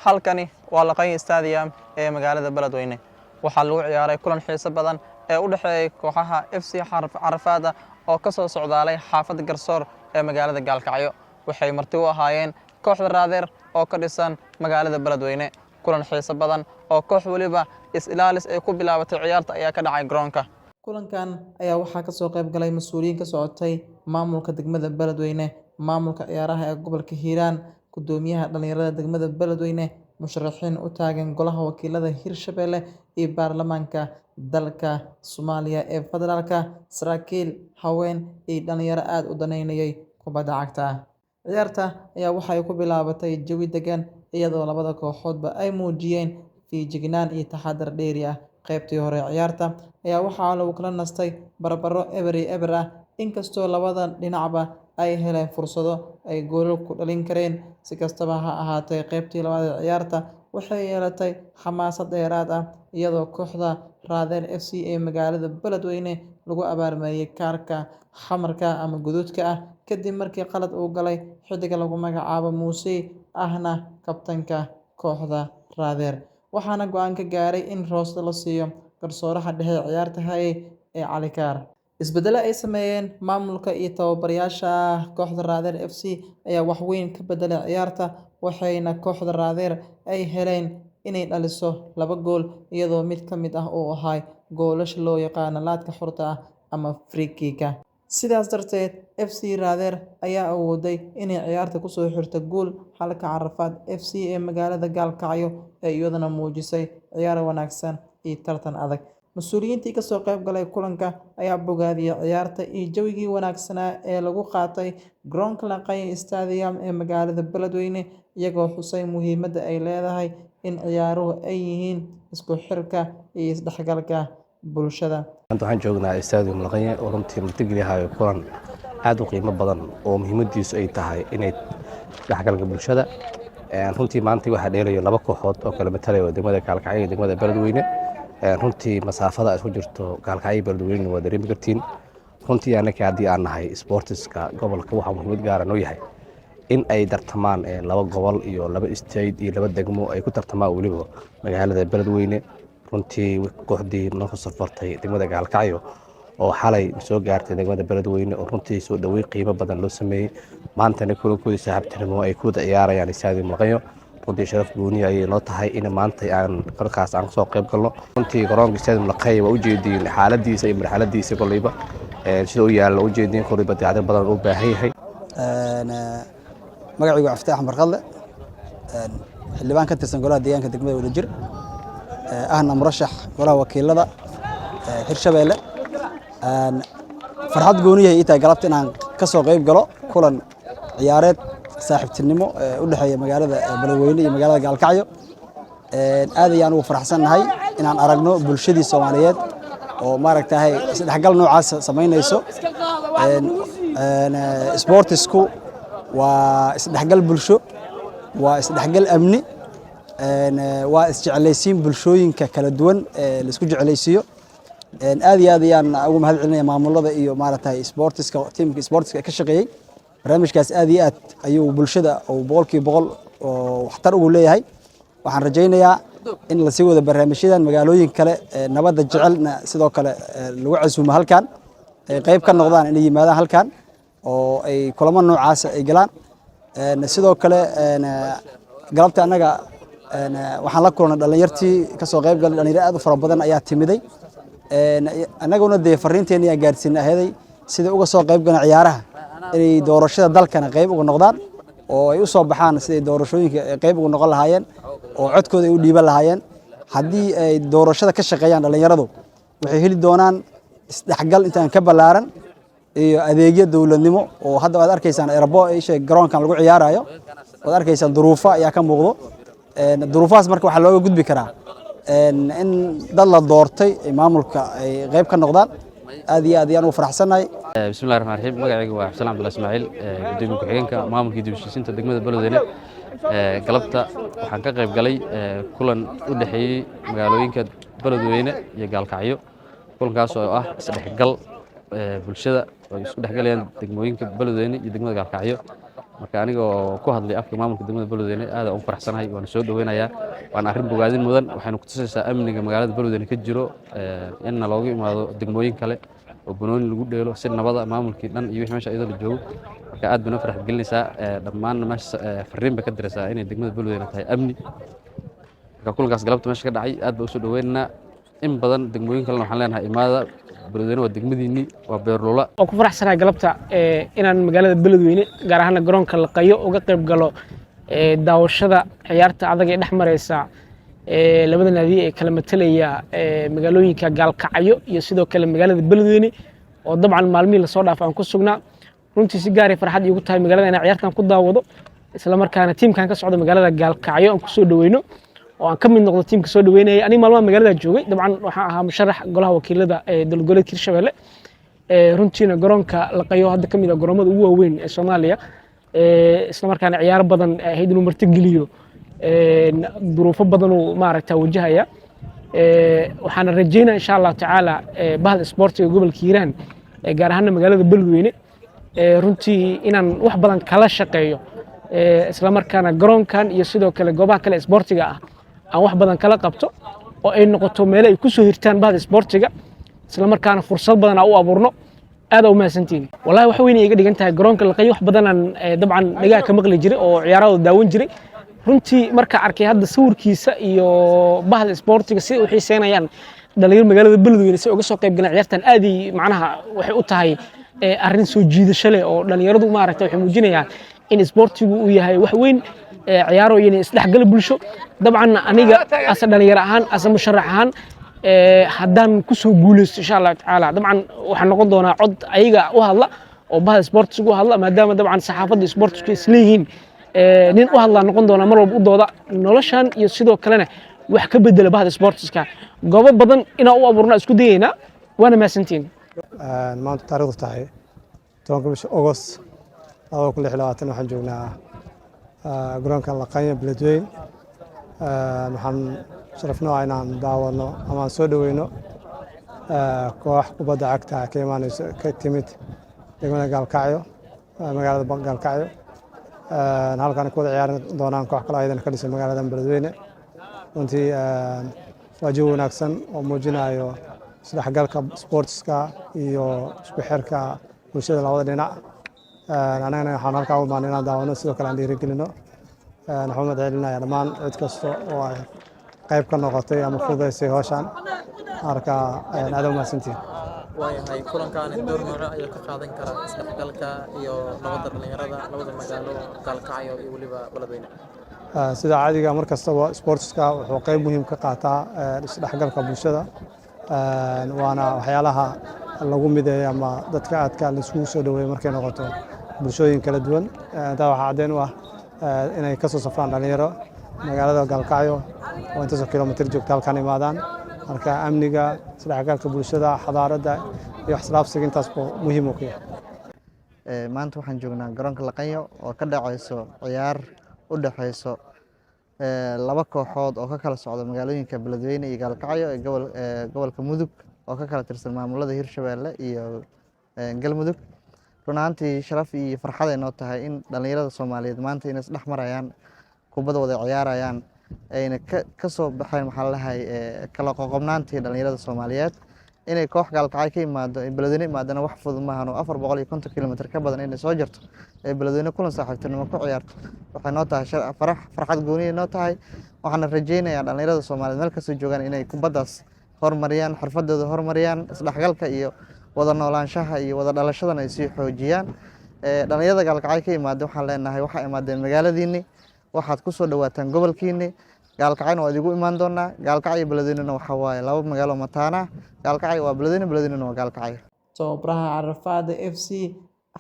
halkani waa Laqayn Stadium ee magaalada Beledweyne waxaa lagu ciyaaray kulan xiiso badan ee u dhaxeeyay kooxaha FC Carafaad oo ka soo socdaalay xaafadda Garsoor ee magaalada Gaalkacyo waxay marti u ahaayeen kooxda Raadeer oo ka dhisan magaalada Beledweyne kulan xiiso badan oo koox waliba is-ilaalis ay ku bilaabatay ciyaarta ayaa ka dhacay garoonka kulankan ayaa waxaa ka soo qayb galay mas'uuliyiin ka socotay maamulka degmada Beledweyne maamulka ciyaaraha ee gobolka Hiiraan gudoomiyaha dhalinyarada degmada Beledweyne musharaxiin u taagan golaha wakiilada Hirshabelle iyo baarlamaanka dalka Soomaaliya ee federaalka saraakiil haween iyo dhalinyaro aad u daneynayay kubadda cagta ciyaarta ayaa waxay ku bilaabatay jawi degan iyadoo labada kooxoodba ay muujiyeen feejignaan iyo taxadar dheeri ah qaybtii hore ciyaarta ayaa waxaa lagu kala nastay barbaro eber ah inkastoo labada dhinacba ay heleen fursado ay gool ku dhalin kareen si kastaba ha ahaatee qaybtii labaad ee ciyaarta waxay yeelatay xamaasad dheeraad ah iyadoo kooxda Raadeer FC ee magaalada Beledweyne lagu abaarmeeyay kaarka xamarka ama guduudka ah kadib markii qalad uu galay xidiga lagu magacaabo Muuse ahna kabtanka kooxda Raadeer waxaana go'aan ka gaaray in Roosta la siiyo garsooraha dhexe ciyaarta ee Cali Kaar isbedel ay sameeyeen maamulka iyo tababarayaasha kooxda Raadeer FC ayaa wax weyn ka bedelay ciyaarta waxayna kooxda Raadeer ay heleen inay dhaliso 2 gool iyadoo mid ka mid ah uu ahaa goolasha loo yaqaan laadka xorta ah ama free kick sidaas darteed FC Raadeer ayaa awooday inay ciyaarta ku soo xirto gool halka Carafaad FC ee magaalada Gaalkacyo ay iyadana muujisay ciyaar wanaagsan iyo tartan adag mas'uuliyiintii ka soo qayb galay kulanka ayaa bogaadiyay ciyaarta iyo jawigii wanaagsanaa ee lagu qaatay garoonka Laqayn Stadium ee magaalada Beledweyne iyagoo xusay muhiimadda ay leedahay in ciyaaruhu ay yihiin isku xirka iyo isdhexgalka bulshada waxaan joognaa Stadium Laqayn oo runtii martigeliyahay kulan aad u qiimo badan oo muhiimadiisu ay tahay inay isdhexgalka bulshada runtii maanta waxa dheelayo 2 kooxood oo kala matalaya degmada Gaalkacyo iyo degmada Beledweyne runtii masaafada isku jirto Gaalkacyo Beledweyne waa dareemi kartiin runtii anaka hadii aan nahay sportiska gobolka waxa muhiimad gaar ah noo yahay in ay tartamaan 2 gobol iyo 2 state iyo 2 degmo ay ku tartamaan waliba magaalada Beledweyne runtii kooxdii noo safartay degmada Gaalkacyo oo xalay soo gaartay degmada Beledweyne oo runtii soo dhaweey qiimo badan loo sameeyay maantana kulankooda saaxiibtinimo ay ku ciyaarayaan Stadium Laqayn runtii sharaf gooni ay noo tahay in maanta aan korkaas aan soo qayb galno runtii garoonka Stadium Laqayn waa u jeedin xaaladiisa iyo marxaladiisa kulliba sida uu yaalo u jeedin kulliba dacdo badan u baahan yahay magacaygu Aftaax Marqadle xildhibaan ka tirsan golaha deegaanka degmada Wadajir ahna murashax golaha wakiilada Hirshabelle farxad gooni ah inta galabta inaan ka soo qayb galo kulan ciyaareed saaxiibtinimo u dhaxeeya magaalada Beledweyne iyo magaalada Gaalkacyo aad ayaan ugu faraxsanahay inaan aragno bulshadii Soomaaliyeed oo maaragtay isdhexgal noocaas sameynayso sportisku waa isdhexgal bulsho waa isdhexgal amni waa isjeclaysiin bulshooyinka kala duwan la isku jeclaysiyo aad iyo aad ayaan ugu mahad celinayaa maamulada iyo maaragtay sportiska teamka sportiska ka shaqeeyay barnaamijkaas aad iyo aad ayuu bulshada oo 100% oo waxtar ugu leeyahay waxaan rajaynayaa in la sii wado barnaamijyadan magaalooyin kale nabadda jecelna sidoo kale lagu casuumo halkan ay qayb ka noqdaan inay yimaadaan halkan oo ay kulamo noocaas ay galaan sidoo kale galabta anaga waxaan la kulnay dhalinyartii ka soo qayb galay dhalinyaro aad u fara badan ayaa timiday anaguna de fariinteena ayaa gaarsiinahay sida uga soo qayb galay ciyaaraha inay doorashada dalkana qayb uga noqdaan oo ay u soo baxaan sida doorashooyinka qayb uga noqon lahaayeen oo codkooda ay u dhiiban lahaayeen hadii ay doorashada ka shaqeeyaan dhalinyaradu waxay heli doonaan isdhexgal intaan ka balaaran iyo adeegyo dawladnimo oo hadda aad arkaysaan airport ay sheeg garoonkan lagu ciyaarayo aad arkaysaan duruufo ayaa ka muuqdo duruufaas marka waxa looga gudbi karaa in dad la doortay maamulka ay qayb ka noqdaan aad iyo aad ayaan ugu faraxsanahay bismillaahir rahmaanir rahiim magacaygu waa Xuseen Cabdullaahi Ismaaciil gudoomiye ku-xigeenka maamulka dib u heshiisiinta degmada Beledweyne galabta waxaan ka qayb galay kulan u dhaxeeyay magaalooyinka Beledweyne iyo Gaalkacyo kulankaas oo ah isdhexgal bulshada oo isku dhexgalayaan degmooyinka Beledweyne iyo degmada Gaalkacyo marka anigoo ku hadlay afka maamulka degmada Beledweyne aad aan u faraxsanahay waan soo dhaweynayaa waan arrin bogaadin mudan waxayna ku tusaysaa amniga magaalada Beledweyne ka jiro in looga imaado degmooyin kale oo banooni lagu dheelo si nabada maamulkii dhan iyo wixii meesha iyadoo la joogo marka aad baan u farxad gelinaysaa dhammaan meesha fariin bay ka diraysaa inay degmada Beledweyne tahay amni marka kulankaas galabta meesha ka dhacay aad baan u soo dhaweynaynaa in badan degmooyin kale waxaan leenahay imaada Beledweyne waa degmadiinii waa beerlula oo ku faraxsanahay galabta inaan magaalada Beledweyne gaar ahaan garoonka Laqayo uga qayb galo daawashada ciyaarta adag ee dhexmareysa labada naadi ee kala matalaya magaalooyinka Gaalkacyo iyo sidoo kale magaalada Beledweyne oo dabcan maalmihii la soo dhaafay aan ku sugnaa runtii si gaar ah farxad iigu tahay magaalada inaan ciyaartan ku daawado isla markaana tiimkan ka socda magaalada Gaalkacyo aan ku soo dhaweyno oo aan ka mid noqdo tiimka soo dhaweynayay aniga maalmaha magaalada joogay dabcan waxaan ahaa musharax golaha wakiilada ee dowlad Hirshabelle runtiina garoonka Laqayo hadda ka mid ah garoomada ugu waaweyn ee Soomaaliya isla markaana ciyaar badan ahayd inuu martigeliyo duruufo badan oo maaragta wajahaya waxaan rajaynayaa insha Allah tacaala bahda sportiga gobolka Hiiraan gaar ahaan magaalada Beledweyne runtii inaan wax badan kala shaqeeyo isla markaana garoonkan iyo sidoo kale goobaha kale sportiga ah aan wax badan kala qabto oo ay noqoto meel ay ku soo hirtaan bahda sportiga isla markaana fursad badan u abuurno aad u mahadsantiin wallahi wax weyn iga dhigan tahay garoonka Laqayo wax badan aan dabcan dhagaa ka maqli jiray oo ciyaarada daawan jiray runtii marka arkay hadda sawirkiisa iyo bahda sportiga si u xiiseynayaan dhalinyarada magaalada Beledweyne si uga soo qayb galaan ciyaartan aad macnaha waxay u tahay arrin soo jiidasho leh oo dhalinyaradu maaragtay waxay muujinayaan in sportigu uu yahay wax weyn ciyaaro iyo isdhexgal bulsho dabcan aniga as dhalinyaro ahaan as musharax ahaan haddaan ku soo guuleysto insha Allah tacaala dabcan waxaan noqon doonaa cod ayaga u hadla oo bahda sportigu u hadla maadaama dabcan saxaafadda sportigu isleeyihiin nin u hadla noqon doona mar walba u dooda noloshan iyo sidoo kalena wax ka bedela bahda sportiska goobo badan inaan u abuurno isku dayayna waana maasantiin maanta taariikhdu tahay 10 bisha August 2026 waxaan joognaa garoonka Laqayo Beledweyne waxaan sharafnaa inaan daawano ama soo dhaweyno koox kubadda cagta ka imaanaysa ka timid degmada Gaalkacyo magaalada Gaalkacyo halkan ku wada ciyaari doonaan koox kale aydan ka dhisay magaalada Beledweyne runtii waa jawi wanaagsan oo muujinayo isdhexgalka sportska iyo isku xirka bulshada labada dhinac anagana waxaan halkaa u imaanay inaan daawano sidoo kale aan dhiirigelino waxaan u celinayaa dhammaan cid kasta oo ay qayb ka noqotay ama fududeysay hawshan marka aad u mahadsantihiin waayahay kulankaani door nooc ayuu ka qaadan karaa isdhexgalka iyo nabadda dhalinyarada labada magaalo Gaalkacyo iyo waliba Beledweyne sida caadiga mar kastaba sportska wuxuu qayb muhiim ka qaataa isdhexgalka bulshada waana waxyaalaha lagu mideeyo ama dadka aadka la isugu soo dhaweeyo markay noqoto bulshooyin kala duwan taa waxa cadeen u ah inay ka soo safraan dhalinyaro magaalada Gaalkacyo oo intaasoo kiiloomitir joogta halkan imaadaan marka amniga isdhexgalka bulshada xadaaradda iyo xisraabsiga intaas muhiim u yahay maanta waxaan joognaa garoonka Laqayo oo ka dhacayso ciyaar u dhaxayso laba kooxood oo ka kala socda magaalooyinka Beledweyne iyo Gaalkacyo ee gobolka Mudug oo ka kala tirsan maamulada Hirshabelle iyo Galmudug runtii sharaf iyo farxad ay noo tahay in dhalinyarada Soomaaliyeed maanta inay isdhex marayaan kubadda wada ciyaarayaan ayna ka soo baxeen maxaa la dhahay kala qoqobnaantii dhalinyarada Soomaaliyeed inay koox Gaalkacyo ka imaado Beledweyne imaadana wax fudud maahan oo 450 kilomitir ka badan inay soo jarto Beledweyne kulan saaxiibtinimo ku ciyaarto waxay noo tahay farxad gooni noo tahay waxaan rajaynayaa dhalinyarada Soomaaliyeed meel kasta joogaan inay kubaddaas horumariyaan xirfadooda horumariyaan isdhexgalka iyo wada noolaanshaha iyo wada dhalashadana ay sii xoojiyaan dhalinyarada Gaalkacyo ka imaado waxaan leenahay waxa imaadeen magaaladiinni waxaad ku soo dhawaataan gobolkiinni Gaalkacyo waa idigu imaan doonaa Gaalkacyo Beledweyne waxa waaye laba magaalo mataana Gaalkacyo waa Beledweyne waa Gaalkacyo tababaraha Carafaada FC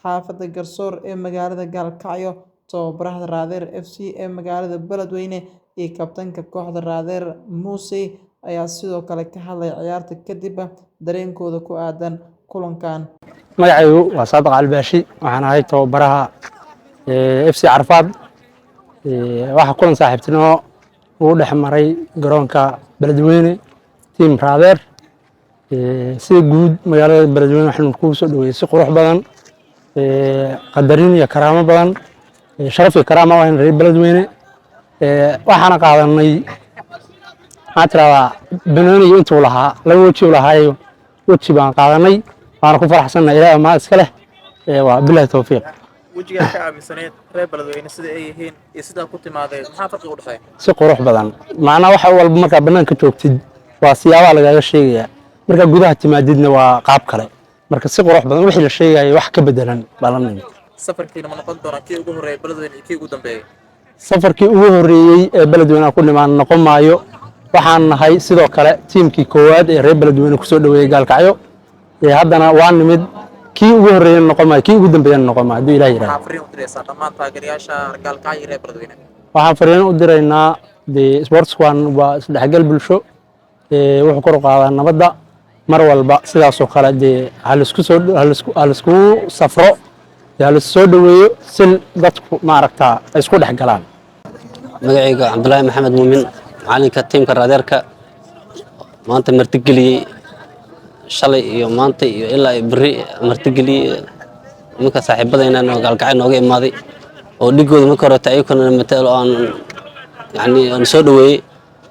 xaafadda Garsoor ee magaalada Gaalkacyo tababaraha Raadeer FC ee magaalada Beledweyne iyo kabtanka kooxda Raadeer Muuse ayaa sidoo kale ka hadlay ciyaarta kadib dareenkooda ku aadan kulankan magacaygu waa Saadiq Albaashi waxaan ahay tababaraha FC Carafaad waxa kulan saaxiibtinimo uu dhex maray garoonka Beledweyne team Raadeer sida guud magaalada Beledweyne waxaan ku soo dhaweeyay si qurux badan qadarin iyo karaamo badan sharaf iyo karaama waa in reer beledweyne waxaana qaadanay maxaa tiraahdaa banooniga intuu lahaa laba weji uu lahaayo weji baan qaadanay waana ku faraxsannahay ilaahay maa iska leh waa bilahi tawfiiq wejigaa ka aaminsaneed reer beledweyne sida ay yihiin iyo sidaa ku timaadeen maxaa farqiga u dhexeeya si qurux badan macnaa wax walba markaa bannaanka joogtid waa siyaabaha lagaaga sheegayaa markaa gudaha timaadidna waa qaab kale marka si qurux badan wixii la sheegayay wax ka bedelan baa la nimi safarkiina ma noqon doonaa kii ugu horreeyay beledweyne iyo kii ugu dambeeyey safarkii ugu horreeyey ee beledweyne aan ku dhimaan noqon maayo waxaan nahay sidoo kale tiimkii koowaad ee reer beledweyne kusoo dhaweeyey gaalkacyo haddana waa nimid kii ugu horreeyay noqon maayo kii ugu dambeeyana noqon maayo hadduu ilaah yidhahdo maxaa fariin u diraysaa dhammaan taageerayaasha gaalkacyo iyo reer beledweyne waxaan fariin u diraynaa dee sportskan waa isdhexgal bulsho wuxuu kor u qaadaa nabadda mar walba sidaasoo kale dee halaiskugu safro dee halaissoo dhaweeyo si dadku maaragtaa ay isku dhex galaan magacayga cabdulaahi maxamed muumin macalinka tiimka raadeerka maanta martigeliyey shalay iyo maanta iyo ilaa beri martigeliyey iminka saaxiibadayna gaalkacyo nooga imaaday oo dhigooda marka horeta ayakuna matalo aan soo dhaweeyey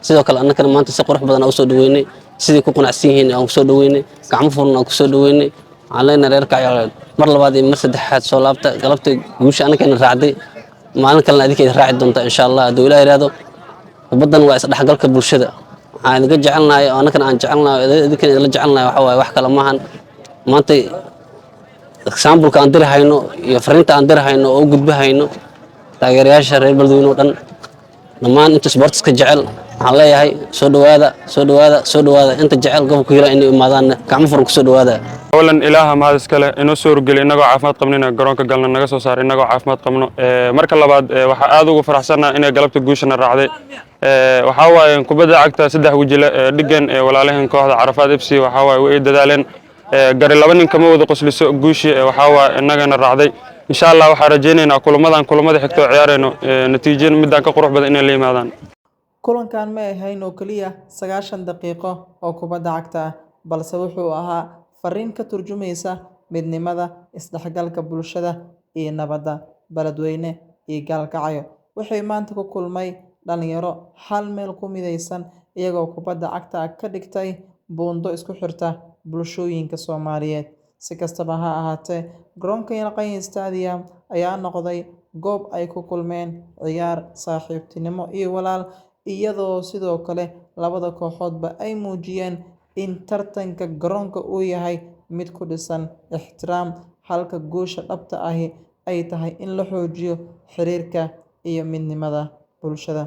sidoo kale annagana maanta si qurux badan aan usoo dhaweynay sidii ku qanacsan yihiin aan kusoo dhaweynay gacmo furan aan kusoo dhaweynay waxaan leenahay reer Kacyo mar labaad iyo mar saddexaad soo laabta galabta guusha annagana raacday maalin kalena adinkeeda raaci doonta insha Allah hadduu Ilaahay yiraahdo badan waa isdhexgalka bulshada waxaan iga jecelnahay oo annagana aan jecelnahay idinkana la jecelnahay waxa waaye wax kale maahan maanta example-ka aan dirahayno iyo fariinta aan dirahayno oo u gudbahayno taageerayaasha reer beledweyne oo dhan dhammaan inta sportska jecel waxaan leeyahay soo dhawaada inta jecel gobolka Hiiraan inay imaadaan gacmo furan ku soo dhawaada أولاً إلهها ما هذا سكله إنه سور قل إنه عافمات قمنا جرانك قلنا إنه صار إنه عافمات قمنا مركل الله بعد وحقادو وفرحسنا إنه قلبت الجوشنا الرعدي وحاول إن كبدا عكتا سده وجل دجن ولا عليهم كهذا عرفات إبسي وحاول وإيد دالين قرر لبنان كم وذ قصل سوق جوش وحاول إنه جن الرعدي إن شاء الله وحرجينا كل مدى حكتو عيارنا نتيجة مدة كقرب بدأنا اللي مادان kulankan ma ahayn oo kaliya 90 daqiiqo oo kubadda cagta ah balse wuxuu ahaa fariin ka turjumaysa midnimada isdhexgalka bulshada iyo nabadda beledweyne iyo gaalkacyo waxay maanta ku kulmay dhalinyaro hal meel ku midaysan iyagoo kubadda cagta ka dhigtay buundo isku xirta bulshooyinka Soomaaliyeed si kastaba ha ahaatee garoonka Yalqayn Stadium ayaa noqday goob ay ku kulmeen ciyaar saaxiibtinimo iyo walaal iyadoo sidoo kale labada kooxoodba ay muujiyeen in tartanka garoonka uu yahay mid ku dhisan ixtiraam halka goosha dhabta ahi ay tahay in la xoojiyo xiriirka iyo midnimada bulshada